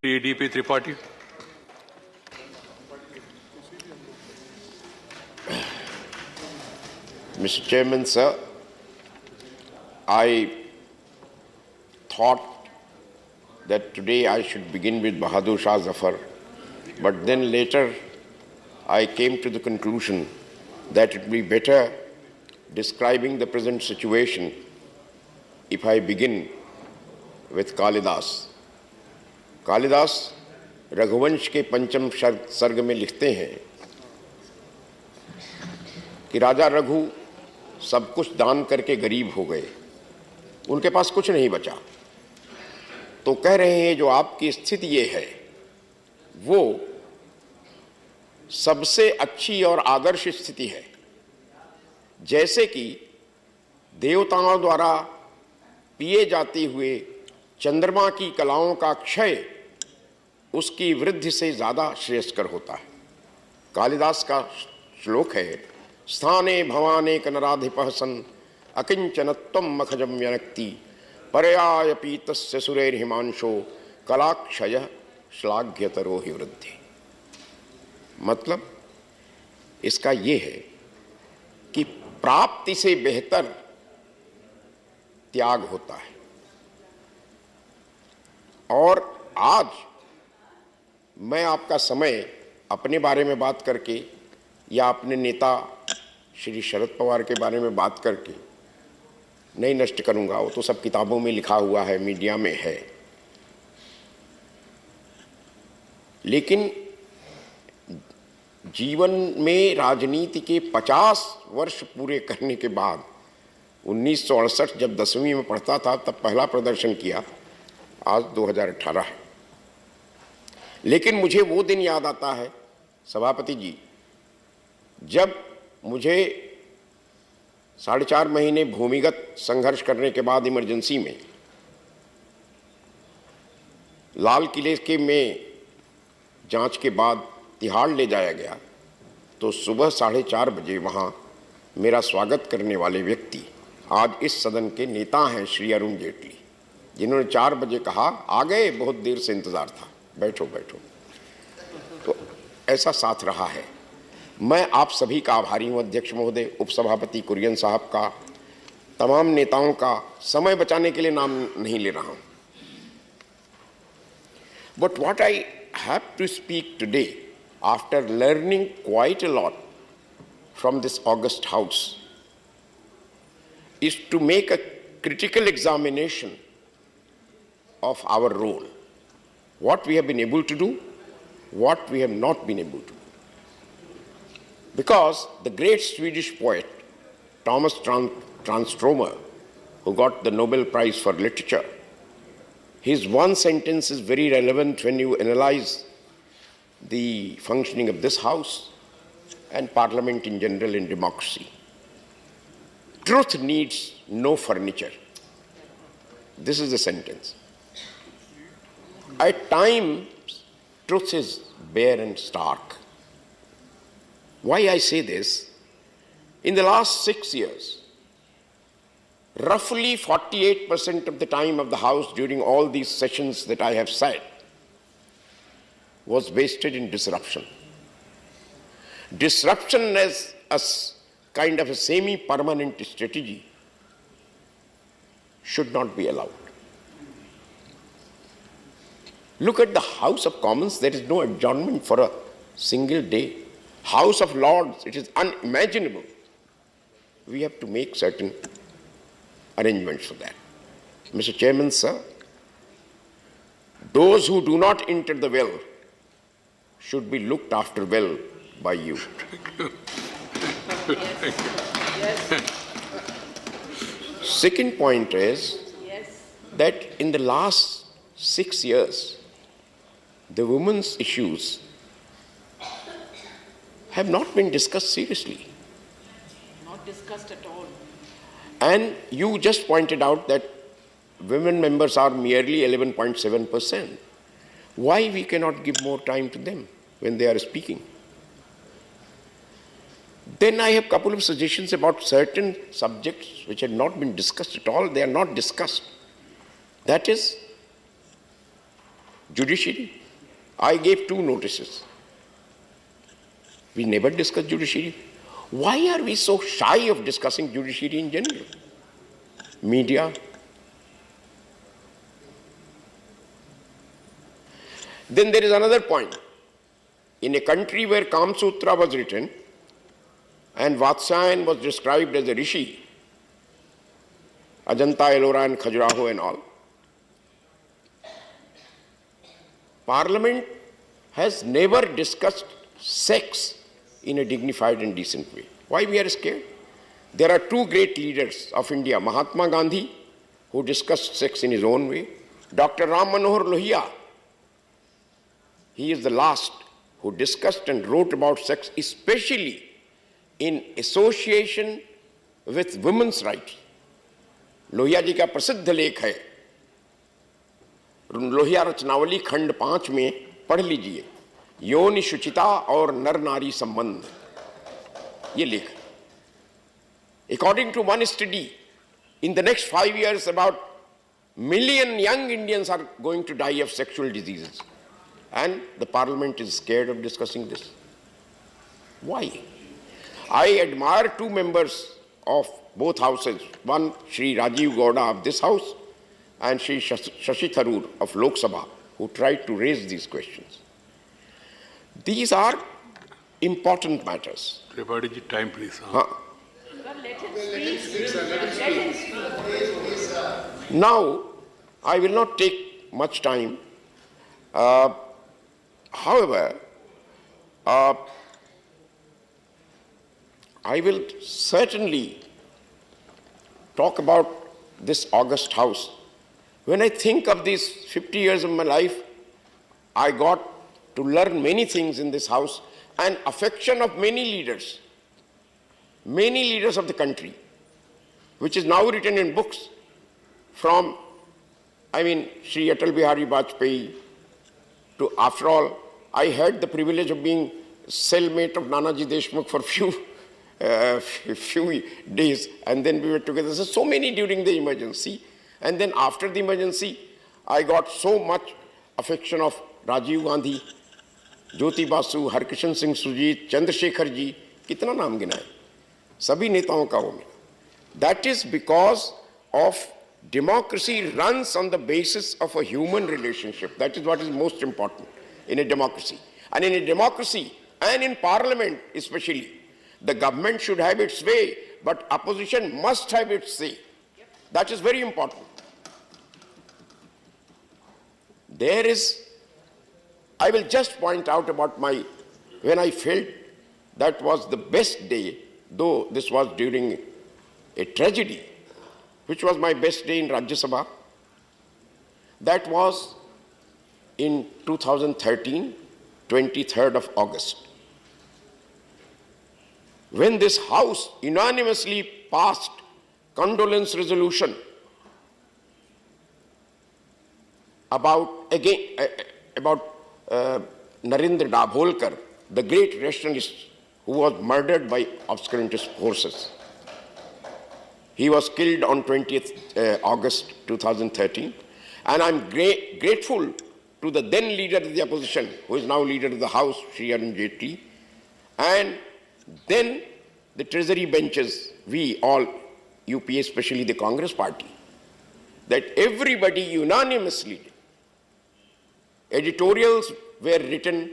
Shri D.P. Tripathi. Mr. Chairman, sir, I thought that today I should begin with Bahadur Shah Zafar, but then later I came to the conclusion that it would be better describing the present situation if I begin with Kalidas. Kalidas Raghuvansh के पंचम सर्ग में लिखते हैं कि राजा रघु सब कुछ दान करके गरीब हो गए, उनके पास कुछ नहीं बचा। तो कह रहे हैं जो आपकी स्थिति ये है वो सबसे अच्छी और आदर्श स्थिति है। जैसे कि देवताओं द्वारा पिए जाते हुए चंद्रमा की कलाओं का क्षय उसकी वृद्धि से ज्यादा श्रेयस्कर होता है। कालिदास का श्लोक है, स्थाने भवाने कनराधिपः सन् अकिंचनत्वं मखजं व्यनक्ति परयाय पीतस्य सुरैर्हिमांशो कलाक्षय श्लाघ्यतरो हि वृद्धि। मतलब इसका ये है कि प्राप्ति से बेहतर त्याग होता है। और आज मैं आपका समय अपने बारे में बात करके या अपने नेता श्री शरद पवार के बारे में बात करके नहीं नष्ट करूंगा, वो तो सब किताबों में लिखा हुआ है, मीडिया में है। लेकिन जीवन में राजनीति के 50 वर्ष पूरे करने के बाद 1968 जब 10वीं में पढ़ता था तब पहला प्रदर्शन किया, आज 2018 है। लेकिन मुझे वो दिन याद आता है सभापति जी जब मुझे 4.5 महीने भूमिगत संघर्ष करने के बाद इमरजेंसी में लाल किले के में जांच के बाद तिहाड़ ले जाया गया, तो सुबह 4:30 बजे वहां मेरा स्वागत करने वाले व्यक्ति आज इस सदन के नेता हैं श्री अरुण जेटली, जिन्होंने 4 बजे कहा आ गए, बहुत देर से इंतजार था, बैठो बैठो। तो ऐसा साथ रहा है। मैं आप सभी का आभारी हूं, अध्यक्ष महोदय, उपसभापति कुरियन साहब का, तमाम नेताओं का। समय बचाने के लिए नाम नहीं ले रहा हूं। But what I have to speak today after learning quite a lot from this august house is to make a critical examination of our role, what we have been able to do, what we have not been able to do. Because the great Swedish poet Thomas Tranströmer, who got the Nobel Prize for Literature, his one sentence is very relevant when you analyze the functioning of this House and Parliament in general in democracy. Truth needs no furniture. This is the sentence. At times, truth is bare and stark. Why I say this? In the last 6 years, roughly 48% of the time of the House during all these sessions that I have said was wasted in disruption. Disruption as a kind of a semi-permanent strategy should not be allowed. Look at the House of Commons, there is no adjournment for a single day. House of Lords, it is unimaginable. We have to make certain arrangements for that. Mr. Chairman, sir, those who do not enter the well should be looked after well by you. Second point is that in the last 6 years, the women's issues have not been discussed seriously. Not discussed at all. And you just pointed out that women members are merely 11.7%. Why we cannot give more time to them when they are speaking? Then I have a couple of suggestions about certain subjects which had not been discussed at all. They are not discussed. That is Judiciary. I gave 2 notices. We never discussed judiciary. Why are we so shy of discussing judiciary in general? Media. Then there is another point. In a country where Kama Sutra was written and Vatsyayan was described as a rishi, Ajanta, Ellora and Khajuraho and all, Parliament has never discussed sex in a dignified and decent way. Why we are scared? There are 2 great leaders of India, Mahatma Gandhi, who discussed sex in his own way, Dr. Ram Manohar Lohia. He is the last who discussed and wrote about sex, especially in association with women's rights. Lohia ji का प्रसिद्ध लेख है, लोहिया रचनावली खंड 5 में पढ़ लीजिए, योनि शुचिता और नर नारी संबंध, ये लेख. According to one study, in the next 5 years about 1 million young Indians are going to die of sexual diseases. And the Parliament is scared of discussing this. Why? I admire 2 members of both houses, one Shri Rajiv Gowda of this house and Shri Shashi Tharoor of Lok Sabha, who tried to raise these questions. These are important matters. Tripathi ji, time please. Well, let him speak. Let him speak. Now, I will not take much time. However, I will certainly talk about this August House. When I think of these 50 years of my life, I got to learn many things in this house and affection of many leaders of the country, which is now written in books from, Sri Atal Bihari Vajpayee to, after all, I had the privilege of being cellmate of Nanaji Deshmukh for few days, and then we were together. So many during the emergency, and then after the emergency, I got so much affection of Rajiv Gandhi, Jyoti Basu, Harkishan Singh Sujit, Chandrasekhar ji, kitna naam gina hai? Sabhi netaon ka ho mila. That is because of democracy runs on the basis of a human relationship. That is what is most important in a democracy. And in a democracy, and in Parliament especially, the government should have its way, but opposition must have its say. That is very important. I will just point out about when I felt that was the best day, though this was during a tragedy, which was my best day in Rajya Sabha. That was in 2013, 23rd of August, when this House unanimously passed condolence resolution about Narendra Dabholkar, the great rationalist who was murdered by obscurantist forces. He was killed on 20th August 2013. And I'm grateful to the then leader of the opposition, who is now leader of the House, Shri Arun Jaitley, and then the treasury benches, we all, UPA, especially the Congress party, that everybody unanimously, editorials were written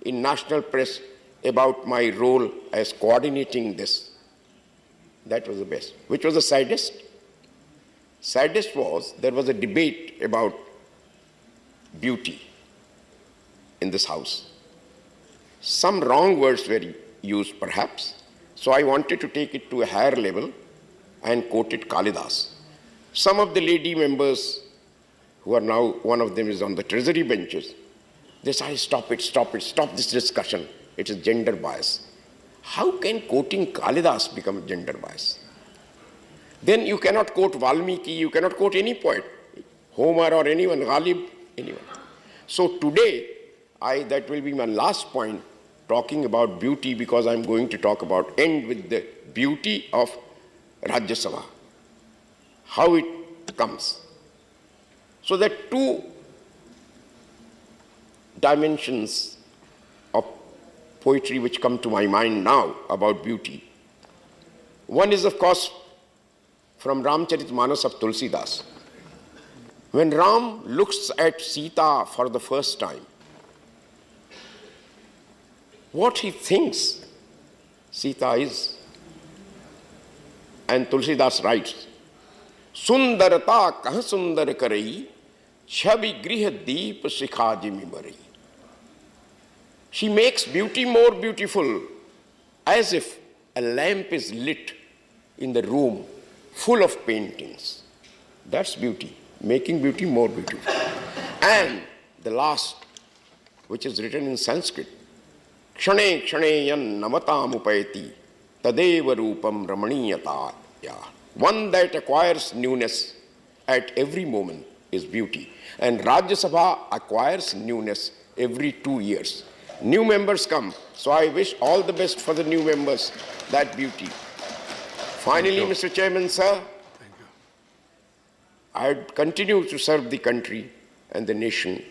in national press about my role as coordinating this. That was the best. Which was the saddest? Saddest was there was a debate about beauty in this house. Some wrong words were used perhaps, so I wanted to take it to a higher level and quoted Kalidas. Some of the lady members who are now, one of them is on the treasury benches, they say, stop this discussion. It is gender bias. How can quoting Kalidas become gender bias? Then you cannot quote Valmiki, you cannot quote any poet, Homer or anyone, Ghalib, anyone. So today, that will be my last point, talking about beauty, because I'm going to end with the beauty of Rajya Sabha, how it comes. So that two dimensions of poetry which come to my mind now about beauty. One is, of course, from Ramcharitmanas of Tulsidas. When Ram looks at Sita for the first time, what he thinks Sita is. And Tulsidas writes, Sundarata kah sundar karai, chhabi griha deep sikha jimi marai. She makes beauty more beautiful, as if a lamp is lit in the room full of paintings. That's beauty, making beauty more beautiful. And the last, which is written in Sanskrit, Kshane kshane yan namatam upayati tadeva rupam ramaniyata. One that acquires newness at every moment is beauty. And Rajya Sabha acquires newness every 2 years. New members come, so I wish all the best for the new members, that beauty. Finally, Mr. Chairman, sir, I continue to serve the country and the nation.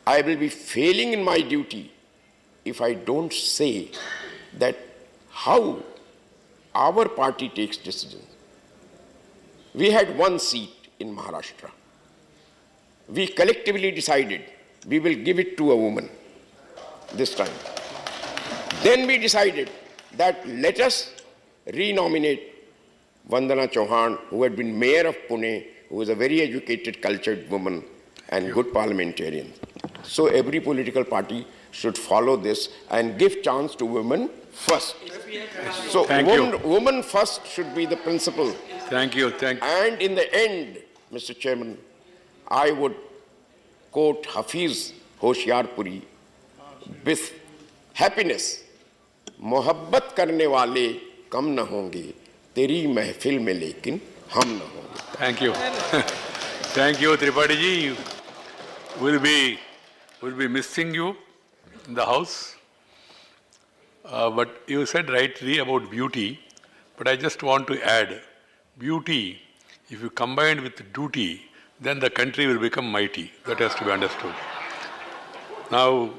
I will be failing in my duty if I don't say that how our party takes decisions. We had one seat in Maharashtra. We collectively decided we will give it to a woman this time. Then we decided that let us renominate Vandana Chauhan, who had been mayor of Pune, who was a very educated, cultured woman and good parliamentarian. So every political party should follow this and give chance to women first. So woman first should be the principle. Thank you. And in the end, Mr. Chairman, I would quote Hafiz Hoshiarpuri with happiness, मोहब्बत करने वाले कम न होंगे, तेरी महफिल में लेकिन हम न होंगे. Thank you. Thank you, Tripathi ji. We'll be missing you in the house. But you said rightly about beauty, but I just want to add, beauty, if you combine with duty, then the country will become mighty. That has to be understood. Now,